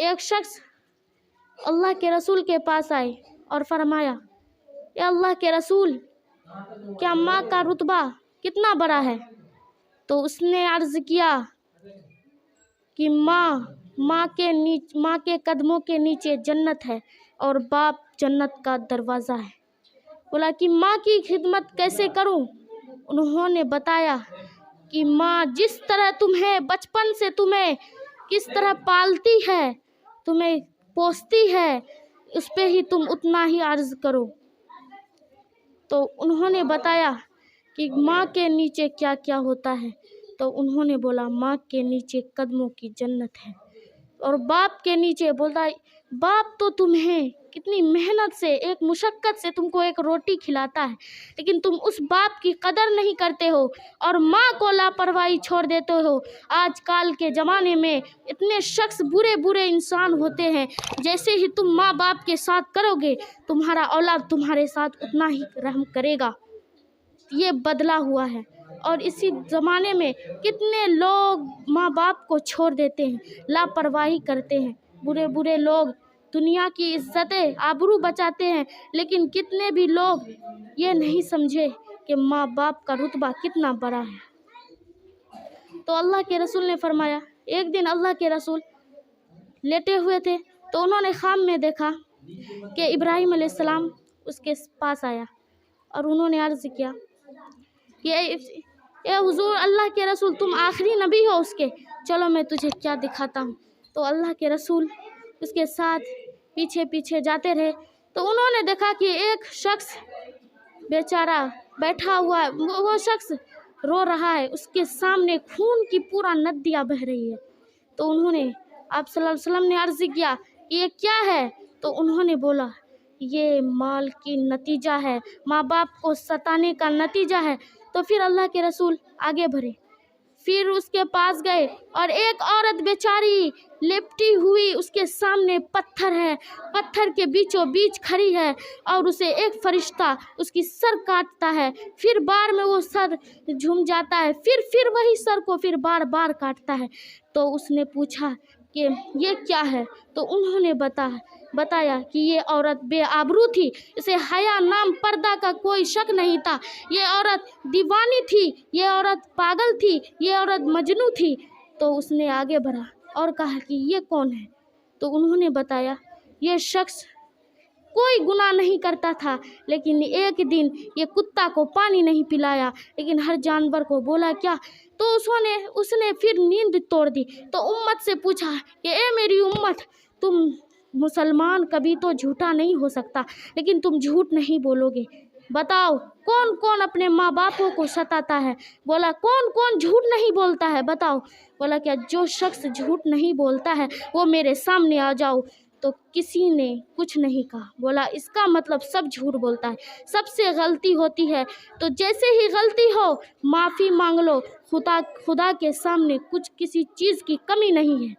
एक शख्स अल्लाह के रसूल के पास आए और फरमाया, ए अल्लाह के रसूल, क्या माँ का रुतबा कितना बड़ा है? तो उसने अर्ज़ किया कि माँ के कदमों के नीचे जन्नत है और बाप जन्नत का दरवाज़ा है। बोला कि माँ की खिदमत कैसे करूं? उन्होंने बताया कि माँ जिस तरह तुम्हें बचपन से तुम्हें किस तरह पालती है, तुम्हें पोसती है, उस पे ही तुम उतना ही अर्ज़ करो। तो उन्होंने बताया कि माँ के नीचे क्या क्या होता है। तो उन्होंने बोला माँ के नीचे कदमों की जन्नत है। और बाप के नीचे बोलता है, बाप तो तुम्हें कितनी मेहनत से, एक मुशक्क़त से तुमको एक रोटी खिलाता है, लेकिन तुम उस बाप की कदर नहीं करते हो और माँ को लापरवाही छोड़ देते हो। आजकल के ज़माने में इतने शख्स बुरे बुरे इंसान होते हैं, जैसे ही तुम माँ बाप के साथ करोगे, तुम्हारा औलाद तुम्हारे साथ उतना ही रहम करेगा। ये बदला हुआ है। और इसी ज़माने में कितने लोग माँ बाप को छोड़ देते हैं, लापरवाही करते हैं। बुरे बुरे लोग दुनिया की इज़्ज़तें आबरू बचाते हैं, लेकिन कितने भी लोग ये नहीं समझे कि माँ बाप का रुतबा कितना बड़ा है। तो अल्लाह के रसूल ने फरमाया, एक दिन अल्लाह के रसूल लेटे हुए थे, तो उन्होंने ख्वाब में देखा कि इब्राहीम अलैहिस्सलाम उसके पास आया और उन्होंने अर्ज़ किया कि ए हुज़ूर अल्लाह के रसूल, तुम आखिरी नबी हो उसके, चलो मैं तुझे क्या दिखाता हूँ। तो अल्लाह के रसूल उसके साथ पीछे पीछे जाते रहे। तो उन्होंने देखा कि एक शख्स बेचारा बैठा हुआ है, वो शख्स रो रहा है, उसके सामने खून की पूरा नदियाँ बह रही है। तो उन्होंने आप सल्लल्लाहु अलैहि वसल्लम ने अर्ज़ किया कि ये क्या है? तो उन्होंने बोला ये माल की नतीजा है, माँ बाप को सताने का नतीजा है। तो फिर अल्लाह के रसूल आगे बढ़े, फिर उसके पास गए और एक औरत बेचारी लिपटी हुई, उसके सामने पत्थर है, पत्थर के बीचों बीच खड़ी है और उसे एक फरिश्ता उसकी सर काटता है, फिर बार में वो सर झूम जाता है, फिर वही सर को फिर बार बार काटता है। तो उसने पूछा कि ये क्या है? तो उन्होंने बताया कि ये औरत बेआबरू थी, इसे हया नाम पर्दा का कोई शक नहीं था, ये औरत दीवानी थी, ये औरत पागल थी, ये औरत मजनू थी। तो उसने आगे बढ़ा और कहा कि ये कौन है? तो उन्होंने बताया ये शख्स कोई गुनाह नहीं करता था, लेकिन एक दिन ये कुत्ता को पानी नहीं पिलाया, लेकिन हर जानवर को बोला क्या। तो उसने फिर नींद तोड़ दी। तो उम्मत से पूछा कि ए मेरी उम्मत, तुम मुसलमान कभी तो झूठा नहीं हो सकता, लेकिन तुम झूठ नहीं बोलोगे। बताओ कौन कौन अपने माँ बापों को सताता है? बोला कौन कौन झूठ नहीं बोलता है, बताओ। बोला क्या जो शख्स झूठ नहीं बोलता है वो मेरे सामने आ जाओ। तो किसी ने कुछ नहीं कहा। बोला इसका मतलब सब झूठ बोलता है, सबसे गलती होती है। तो जैसे ही गलती हो माफ़ी मांग लो, खुदा के सामने कुछ किसी चीज़ की कमी नहीं है।